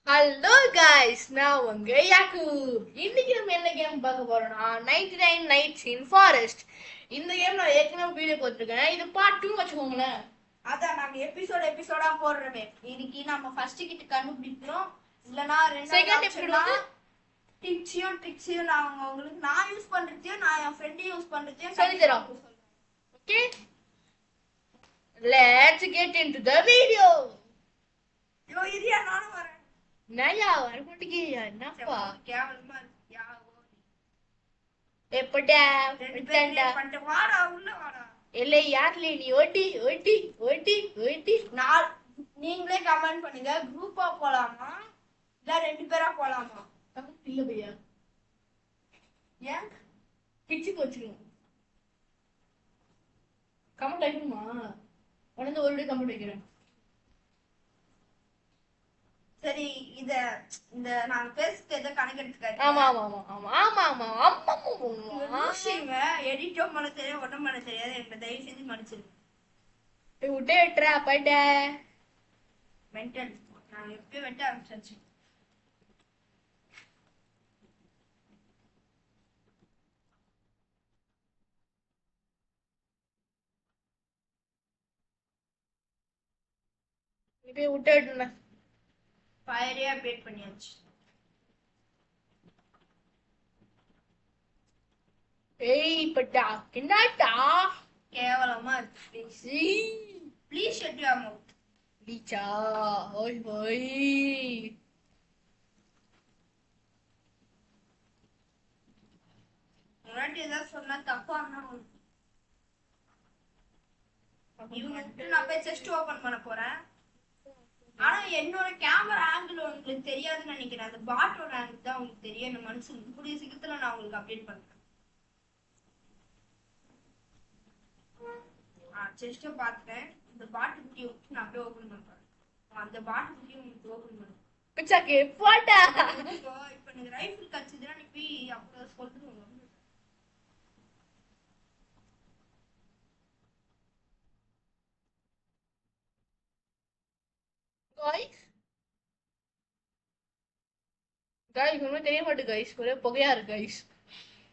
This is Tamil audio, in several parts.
ஹலோ காய்ஸ், நான் உங்க யாக்கூப். இன்னைக்கு நம்ம என்ன கேம் பார்க்க போறோம்னா 99 நைட்ஸ் இன் ஃபாரஸ்ட். இந்த கேம் நான் ஏற்கனவே வீடியோ போட்டிருக்கேன். இது பார்ட் 2 வச்சுக்கோங்களேன். அதான் நாங்க எபிசோடா போடுறோமே. இன்னைக்கு நம்ம ஃபர்ஸ்ட் கிட்ட கண்டுபிடிக்கிறோம். இல்லனா செகண்ட் எபிசோட் வந்து ட்ரிக்ஸையும் நான் உங்களுக்கு யூஸ் பண்றதையும் நான் என் ஃப்ரெண்ட் யூஸ் பண்றதையும் சொல்லி தரோம். Okay, let's get into the video. யோ இரியா நானும் வரேன். நயா வர மாட்டேங்கியா? என்னப்பா கேவலமா யா எப்படா ரெண்டு பேரும் பண்ணிட்டு வாடா உள்ள வாடா. இல்லை யார்ல நீ ஓட்டி ஓட்டி ஓட்டி ஓட்டி நான் நீங்களே கமெண்ட் பண்ணுங்க, குரூப்பா போலாமா இல்ல ரெண்டு பேரா போலாமா? இல்ல பையா, ஏன் கிச்சு வச்சிருக்கோம். கமெண்ட் வைக்கணுமா? உடனே ஒரு கமெண்ட் வைக்கிறேன். சரி, இந்த நாங்க பேசுறது எதை கணக்கெடுத்துக்காது. ஆமா ஆமா ஆமா ஆமா ஆமா ஆமா ஆமா லூசிங்க எடிட்டோ பண்ண தெரியாது, ஒன்றும் பண்ண தெரியாது. எனக்கு தயவு செஞ்சு மன்னிச்சிருங்க. விட்டே விட்டுறா பட்ட மென்டல். நான் எப்பயும் வெட்ட ஆரம்பிச்சாச்சு. இப்ப விட்டே விட்டுன ஃபயரே அப்டேட் பண்ணியாச்சு. ஏய் பட்டா என்னடா கேவலமா இருக்கு. Please please shut your mouth. லீச்சா ஓய் ஓய் முன்னாடி ஏதாவது சொன்னா தப்பா இவங்க நான் போய் செஸ்ட் ஓபன் பண்ண போறேன். ஆனா என்னோட கேமரா ஆங்கிள் உங்களுக்கு தெரியாதுன்னு நினைக்கிறேன். அந்த பாட்டோட ஆங்கிள் தான் உங்களுக்கு தெரியும். என்ன மனுஷன் கூடிய சீக்கிரத்துல நான் உங்களுக்கு அப்டேட் பண்றேன். செஸ்ட பாத்துட்டேன். இந்த பாட்டு குட்டி விட்டு நான் அப்படியே ஓபன் பண்றேன். அந்த பாட்டு குட்டி உங்களுக்கு ஓபன் பண்ணுறேன். பிச்சாக்கே போட்டா. இப்ப எனக்கு ரைஃபிள் கட்சிதுன்னா நீ போய் அப்போ சொல்லுங்க. गाइस गाइस ஒன்னும் தெரிய மாட்டேங்குது गाइस. ஒரே புகையா இருக்கு गाइस.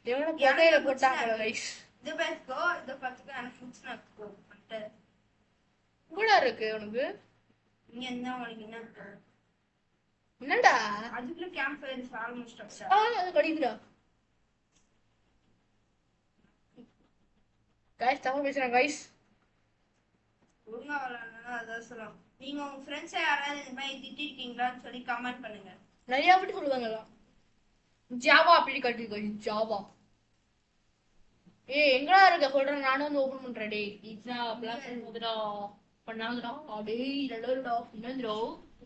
எவனோ புகையில போட்டாங்க गाइस. இது பேஸ்கோ இத பத்துக்கு எனக்கு ஃபுட்ஸ்னா கோ பண்ணிட்டு கூட இருக்கு உனக்கு. நீ என்ன உனக்கு என்ன இருக்கு? என்னடா அதுக்குள்ள camp fire is almost Aqsa. அது கடிக்குடா गाइस. தமிழ் பேசுறேன் गाइस. ஒழுங்கா வரலன்னா அதான் சொல்லலாம். நீங்க உங்க ஃப்ரெண்ட்ஸை யாராவது இந்த மாதிரி திட்டிருக்கீங்களான்னு சொல்லி கமெண்ட் பண்ணுங்க. நிறைய அப்படி சொல்லுவாங்கல்ல. ஜாவா அப்படி கட்டிக்கோ ஜாவா. ஏய் எங்கடா இருக்க சொல்றேன், நானும் வந்து ஓபன் பண்றேன். டேய் இட்ஸா பிளாக் பண்ணுடா பண்ணாதடா. டேய் லலடா என்னதுடா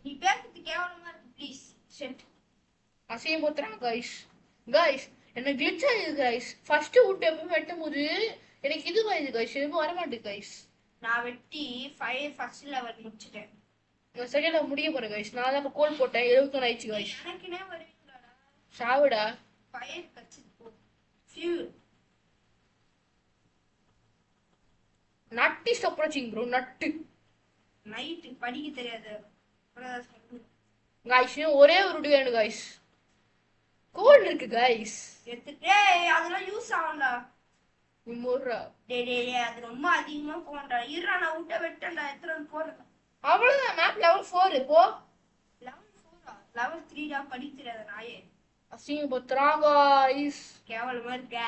நீ பேசுறது கேவலமா இருக்கு. Please shut. அசையும் போத்துறான் गाइस. गाइस எனக்கு கிளிட்ச் ஆயிடுது गाइस. ஃபர்ஸ்ட் வுட் எப்பவும் வெட்டும்போது எனக்கு இது வருது गाइस. எதுவும் வர மாட்டேங்குது गाइस. நான் வெட்டி ஃபயர் ஃபர்ஸ்ட் லெவல் முடிச்சிட்டேன். நான் செகண்ட்ல முடிய போறேன் गाइस. நான் தான் கோல் போட்டேன். 71 ஆயிடுச்சு गाइस. எனக்குனே வருவீங்களாடா? சாவுடா. ஃபயர் கட்சி போ. ஃபியூல் நட்டி அப்ரோச்சிங் ப்ரோ. நட்டு நைட் படிக்க தெரியாது. गाइस ஒரே ஒரு வுட் வேணும் गाइस. கோல் இருக்கு गाइस. எடுத்துட்டே அதெல்லாம் யூஸ் ஆகும்டா. நீ மோறா. டேய் அது ரொம்ப அதிகமா போண்டா. இருடா நான் விட்ட வெட்டண்டா. எத்தனை போறேன்? அவ்வளவுதான். மேப் லெவல் 4 போ. லெவல் 4 லெவல் 3 டா. படிக்க தெரியாத நாயே. அசிங்க போத்துறான் गाइस. கேவலமா இருக்க.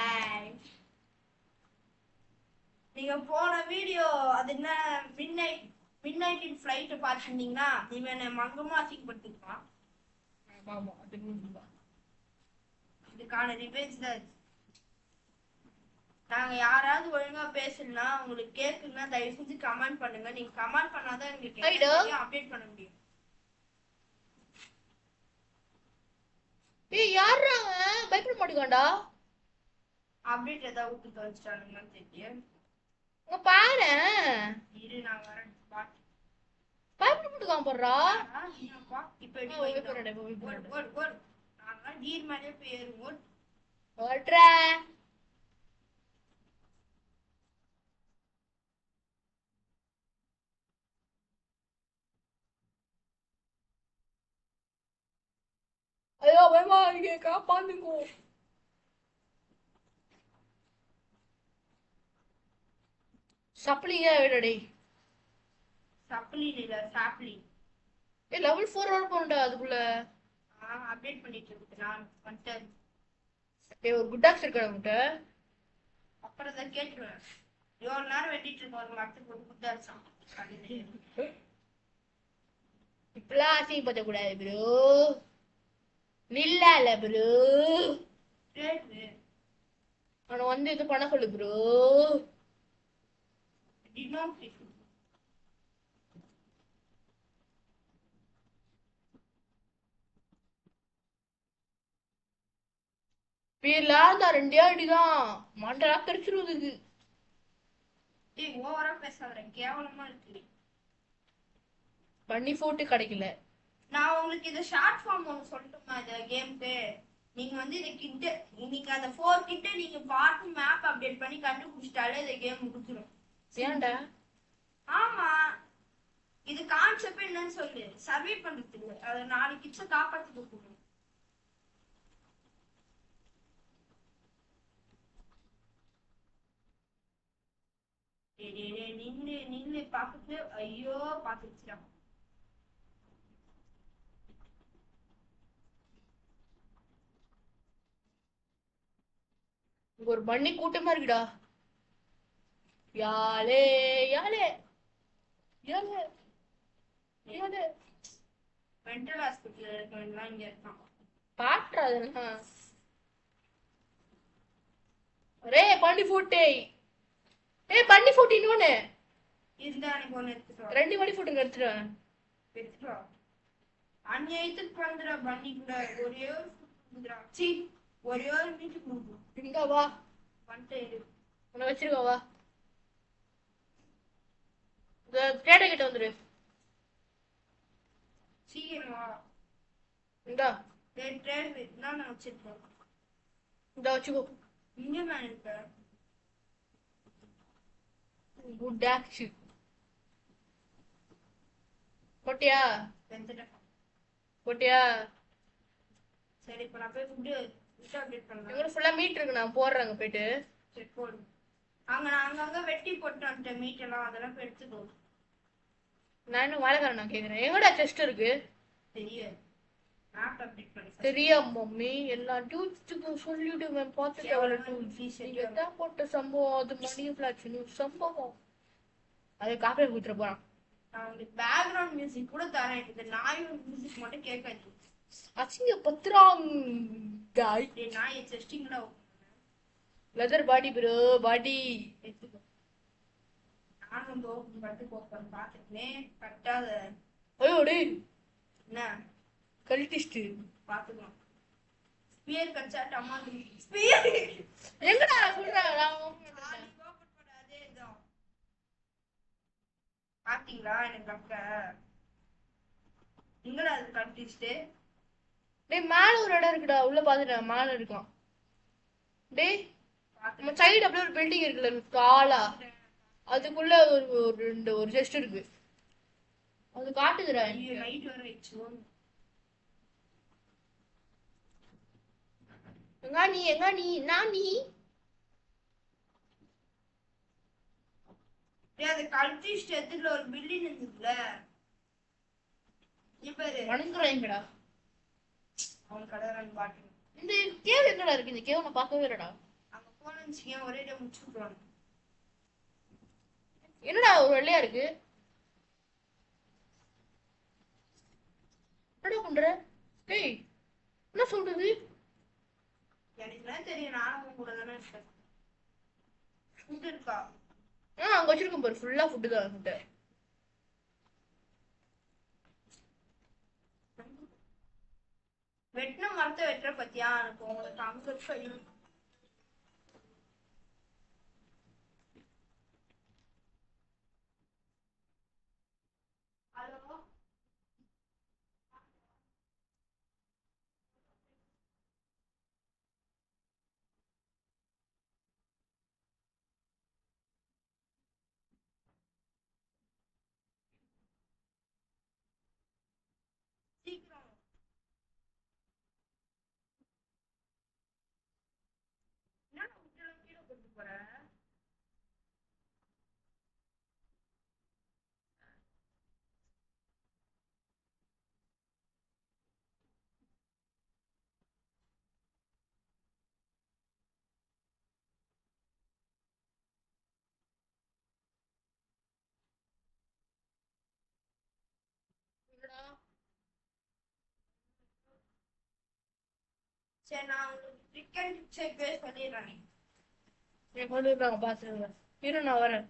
நீங்க போன வீடியோ அது என்ன மிட் நைட் இன் ஃப்ளைட் பாத்துட்டீங்கன்னா நீங்க என்ன மங்கமா அசிங்கப்படுத்திருப்பான். ஆமா அது உண்மைதான். இதுக்கான ரிவெஞ்ச் தான். நாங்க யாராவது ஒழுங்கா பேசலனா உங்களுக்கு கேக்குன்னா தயவு செஞ்சு கமெண்ட் பண்ணுங்க. நீங்க கமெண்ட் பண்ணாதான் எங்களுக்கு அப்டேட் பண்ண முடியும். ஏய் யாரா அவன்? பயப்பட மாட்டேங்காண்டா. அப்டேட் ஏதாவது விட்டு தொலைச்சிட்டானுங்கன்னு தெரியும். அங்க பாரு. இரு நான் வரேன். பயப்பட மாட்டேங்கான் போடுறா. இப்ப நான் டீர் மேலே போய் ஓடுற. ஐயோ பயமா இருக்கு காப்பாத்துங்கோ. சப்ளிங்க விடடி. சப்ளி இல்ல சாப்ளி. ஏ லெவல் 4 வர போறடா அதுக்குள்ள. அப்டேட் பண்ணிட்டு இருக்கு நான் வந்துட்டேன். ஏ ஒரு குட் டாக்ஸ் இருக்கா உன்கிட்ட? அப்புறம் தான் கேட்டுருவேன். எவ்வளவு நேரம் வெட்டிட்டு இருக்கோம் ஒரு மரத்துக்கு ஒரு குத்தா இருக்கான். இப்பெல்லாம் அசிங்கப்படுத்த கூடாது ப்ரோ. நில்லால ப்ரோ. கேட்டு அவனை வந்து இது பண்ண சொல்லு ப்ரோ. டினோம் பேர்லாம் தான் 2 அடிதான் மண்டலா கடிச்சிருவதுக்கு. டேய் ஓவரா பேசாத, கேவலமா இருக்கு. பண்ணி போட்டு கிடைக்கல. நான் உங்களுக்கு இந்த ஷார்ட் ஃபார்ம் ஒன்று சொல்லட்டுமா இந்த கேம்க்கு? நீங்க வந்து இதை கிட்ட இன்னைக்கு அந்த 4 கிட்ட நீங்க பார்த்து மேப் அப்டேட் பண்ணி கண்டுபிடிச்சிட்டாலே இந்த கேம் முடிச்சிடும். ஏன்டா? ஆமா, இது கான்செப்ட் என்னன்னு சொல்லு. சர்வே பண்றதுக்கு அது 4 கிட்ஸ காப்பாத்திட்டு போகணும். நில்லு நில்லு பாத்துட்டு ஐயோ பாத்துச்சுடா. இங்க ஒரு பண்ணி கூட்டமா இருக்குடா. யாலே யாலே யாலே யாலே. மென்டல் ஹாஸ்பிட்டல் இருக்கவன்லாம் இங்க இருக்கான். பாட்டுறா அதெல்லாம். அரே பண்ணி போட்டே. ஏய் பண்ணி போட்டு இன்னொன்னு. இருந்தா எனக்கு ஒண்ணு எடுத்துட்டு வா. 2 பண்ணி போட்டுங்க எடுத்துட்டு. எடுத்துட்டு வா. அநியாயத்துக்கு பண்ற பண்ணி கூட ஒரே ஒரு குடுக்குறா. சீ, ஒரே ஒரு மீட்டு கொடுக்கும். இங்க வா. வந்துட்டு இரு. உன்னை வச்சிருக்கா வா. இந்த தேட கிட்ட வந்துரு. சீக்கிரம் வா. இந்தா ட்ரேட் நான் வச்சிருக்கேன். இந்த வச்சுக்கோ. இங்க நான் இருப்பேன். Good talks. போட்டியா? வெந்துட்டேன். போட்டியா? சரி இப்ப நான் போய் ஃபுட்டு அப்டேட் பண்ணலாம். இவங்க ஃபுல்லா மீட் இருக்கு நான் போடுறேங்க போயிட்டு. சரி போடு. நான் அங்கங்க வெட்டி போட்டு வந்துட்டேன் மீட் எல்லாம், அதெல்லாம் போய் எடுத்துக்கோ. நான் இன்னும் வேலைக்காரன் நான் கேக்குறேன். எங்கடா செஸ்ட் இருக்கு? தெரியாது. மேப் அப்டேட் பண்ணி தெரியா மம்மி எல்லா டியூட்ஸுக்கும் சொல்லிடுவேன் பார்த்துட்டு அவளை டியூட்ஸ். நீங்க தான் போட்ட சம்பவம் அது மணி ஃபிளாட்ஸ் சம்பவம். அதை காப்பி கொடுத்துட போறான். நான் உங்களுக்கு பேக்ரவுண்ட் மியூசிக் கூட தரேன். இந்த நாயோட மியூசிக் மட்டும் கேட்காது. அசிங்க பத்திராங் காய். டேய் நாய் செஸ்டிங்ல லெதர் பாடி ப்ரோ பாடி எடுத்துக்கோ. நானும் வந்து ஓப்பன் பண்ணிட்டு போப்பேன் பார்த்துக்கினேன் கட்டாத. ஐயோ டேய் என்ன கழட்டிஸ்ட் பார்த்துக்கலாம். ஸ்பியர் கச்சா டம்மா ஸ்பியர் எங்கடா சொல்றேன் ஓப்பன் பண்ண அதே இதான். பாத்தீங்களா எனக்கு அக்க எங்கடா அது கட்டிஸ்ட்டு? டேய் மேல ஒரு இடம் இருக்குடா உள்ள பாத்துட்டேன் மேல இருக்கான். டேய் நம்ம சைடு அப்படியே ஒரு பில்டிங் இருக்குல்ல காலா அதுக்குள்ள ஒரு செஸ்ட் இருக்கு. அது காட்டுதுடா. நைட் வர ஆயிடுச்சு. எங்க நீ நான் நீ அது கல்டிஸ்ட் எதுல ஒரு பில்டிங் இருந்துச்சுல இப்பரு வணங்குறேங்கடா. அவன் கடைறான் பாட்டு. இந்த கேவ் எங்கடா இருக்கு? இந்த கேவ் நான் பார்க்கவே இல்லடா. அங்க போனேன்னு ஒரே இடம் முடிச்சு விட்டுருவாங்க. என்னடா ஒரு வெள்ளையா இருக்கு? என்னடா பண்ற? டேய் என்ன சொல்றது? எனக்கு தெரியும், நானும் கூட தானே இருக்கேன். ஃபுட் இருக்கா? அங்க வச்சிருக்கேன் பாரு ஃபுல்லா ஃபுட்டு தான் ஃபுட்டு. வெட்டின மரத்தை வெட்டுற பத்தியா எனக்கு உங்களுக்கு அங்க செய்யும். சீக்கிரம் சரி நான் உங்களுக்கு ட்ரிக் அண்ட் டிப்ஸ் சொல்லிடுறேன். என் கொண்டு இருக்காங்க பாத்துருங்க. இரு நான் வரேன்.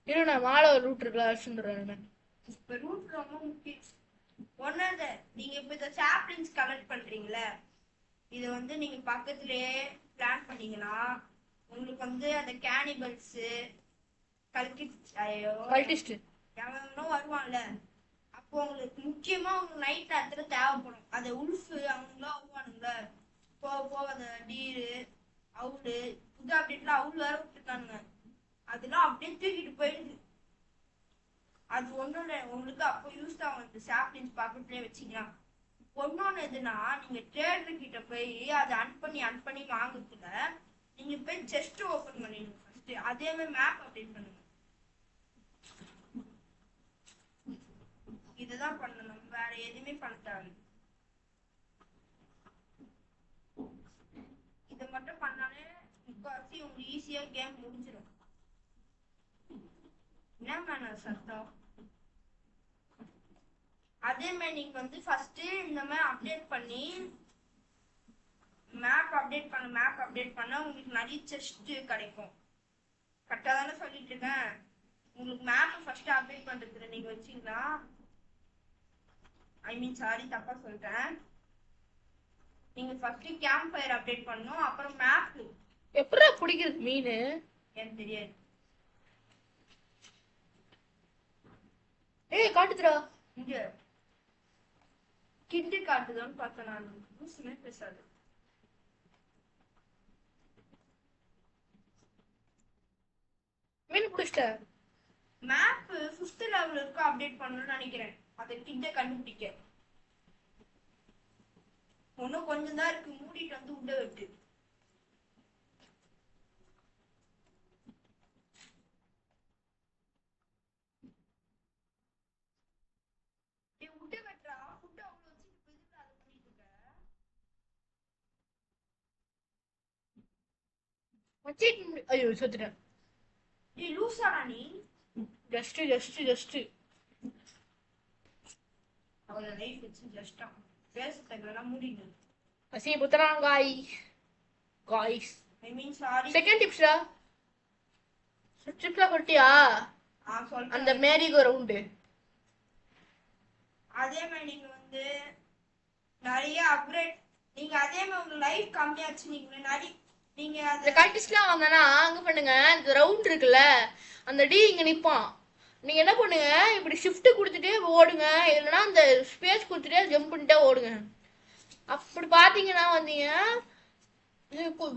இரு நான் மாலை ஒரு ரூட் இருக்குல்ல அடிச்சுடுறேன். இப்ப ரூட் ரொம்ப முக்கியம். ஒன்னாவது நீங்க இப்ப இந்த சாப்ளின்ஸ் கலெக்ட் பண்றீங்களே, இத வந்து நீங்க பக்கத்திலேயே பிளான் பண்ணீங்கன்னா உங்களுக்கு வந்து அந்த கேனிபல்ஸ் கல்டிஸ்ட் எவனும் வருவான்ல, அப்போ உங்களுக்கு முக்கியமா உங்களுக்கு நைட் நேரத்துல தேவைப்படும். அந்த உல்ஃபு அவங்களாம் வருவானுங்கள, போக போக அந்த டீரு அவுடு புது அப்டேட்ல அவுள் வேற விட்டுருக்கானுங்க, அதெல்லாம் அப்படியே தூக்கிட்டு போயிடுது. அது ஒண்ணும் இல்லை, உங்களுக்கு அப்போ யூஸ் தான். உங்களுக்கு சாப்ளின்ஸ் பக்கத்துலயே வச்சுக்கலாம். ஒன்னொன்னு எதுனா, நீங்க ட்ரேடர் கிட்ட போய் அதை அன் பண்ணி வாங்குறதுல நீங்க போய் செஸ்ட் ஓபன் பண்ணிடுங்க ஃபர்ஸ்ட். அதே மாதிரி மேப் அப்டேட் பண்ணுங்க. இதுதான் பண்ணணும், வேற எதுவுமே பண்ண தேவையில்லை. இதை மட்டும் பண்ணாலே முக்காசி உங்களுக்கு ஈஸியா கேம் முடிஞ்சிடும். என்ன மேனர் சத்தம்? அதே மாதிரி நீங்க வந்து ஃபர்ஸ்ட் இந்த மாதிரி அப்டேட் பண்ணி மேப் அப்டேட் பண்ண உங்களுக்கு நிறைய செஸ்ட் கிடைக்கும். கரெக்டா தானே சொல்லிட்டு இருக்கேன்? உங்களுக்கு மேப் ஃபர்ஸ்ட் அப்டேட் பண்றதுல நீங்க வச்சீங்களா, ஐ மீன் சாரி தப்பா சொல்லிட்டேன். நீங்க ஃபர்ஸ்ட் கேம்ப் ஃபயர் அப்டேட் பண்ணனும், அப்புறம் மேப். எப்படா பிடிக்கிறது மீன்? எனக்கு தெரியாது. ஏய் காட்டுதுடா. இங்க கிண்டு காட்டுதான்னு பார்த்தேன் நான். லூசுமே பேசாது. மீன் பிடிச்சிட்ட? மேப் 5th லெவல் இருக்கு, அப்டேட் பண்ணணும்னு நினைக்கிறேன். அதை கிட்ட கண்டுபிடிக்க இன்னும் கொஞ்சம் தான் இருக்கு. மூடிட்டு வந்து உள்ள விட்டு உட்ட வெட்டுறா. ஃபுட் அவ்வளவு வச்சு எதுக்கு அதை பண்ணிட்டு இருக்க? வச்சிட்டு ஐயோ சொத்துட்டேன். நீ லூசாடா நீ. ஜஸ்ட் அவள லைஃப் வச்சு ஜஸ்டா பேசுறதுலாம் மூடிடு. அசி புத்தரான் காய்ஸ். ஐ மீன் சாரி. செகண்ட் டிப்ஸ்டா. டிப்ஸ்ல சொல்லிட்டியா? சொல்றேன். அந்த மேரிகோ ரவுண்டு. அதே மாதிரி நீங்க வந்து நிறைய அப்கிரேட், நீங்க அதே மாதிரி உங்க லைஃப் கம்மியாச்சு. நீங்க இந்த கல்டிஸ்ட்லாம் வந்தானா அங்க பண்ணுங்க, இந்த ரவுண்ட் இருக்குல்ல அந்த டி இங்க நிப்பான். நீங்க என்ன பண்ணுங்க, இப்படி ஷிஃப்ட் கொடுத்துட்டே ஓடுங்க, இல்லைன்னா அந்த ஸ்பேஸ் கொடுத்துட்டே ஜம்ப் பண்ணிட்டே ஓடுங்க. அப்படி பாத்தீங்கன்னா வந்தீங்க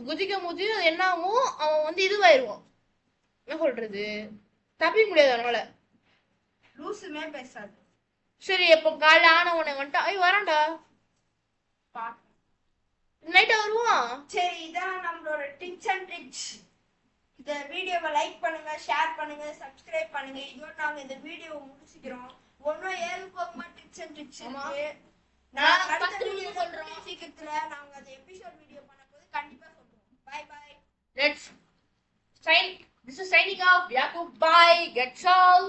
குதிக்கும் போது என்ன ஆகும், அவன் வந்து இதுவாயிருவான். என்ன சொல்றது, தப்பிக்க முடியாது அதனால. லூசுமே பேசாது. சரி எப்போ காலைல ஆனவனை வந்துட்டா ஐயோ வரான்டா நைட்டா வருவான். சரி இதான் நம்மளோட டிப்ஸ் அண்ட் ட்ரிக்ஸ். இந்த வீடியோவை லைக் பண்ணுங்க, ஷேர் பண்ணுங்க, சப்ஸ்கிரைப் பண்ணுங்க. இதோட நாங்க இந்த வீடியோவை முடிச்சுக்கிறோம். ஒன்னும் ஏழு போகுமா டிப்ஸ் அண்ட் ட்ரிக்ஸ் இருக்கு. நான் அடுத்த வீடியோ சொல்றோம் சீக்கிரத்துல. நாங்க அந்த எபிசோட் வீடியோ பண்ணும்போது கண்டிப்பா சொல்றோம். Bye bye. Let's sign. This is signing off. Yakub. Bye. Get all.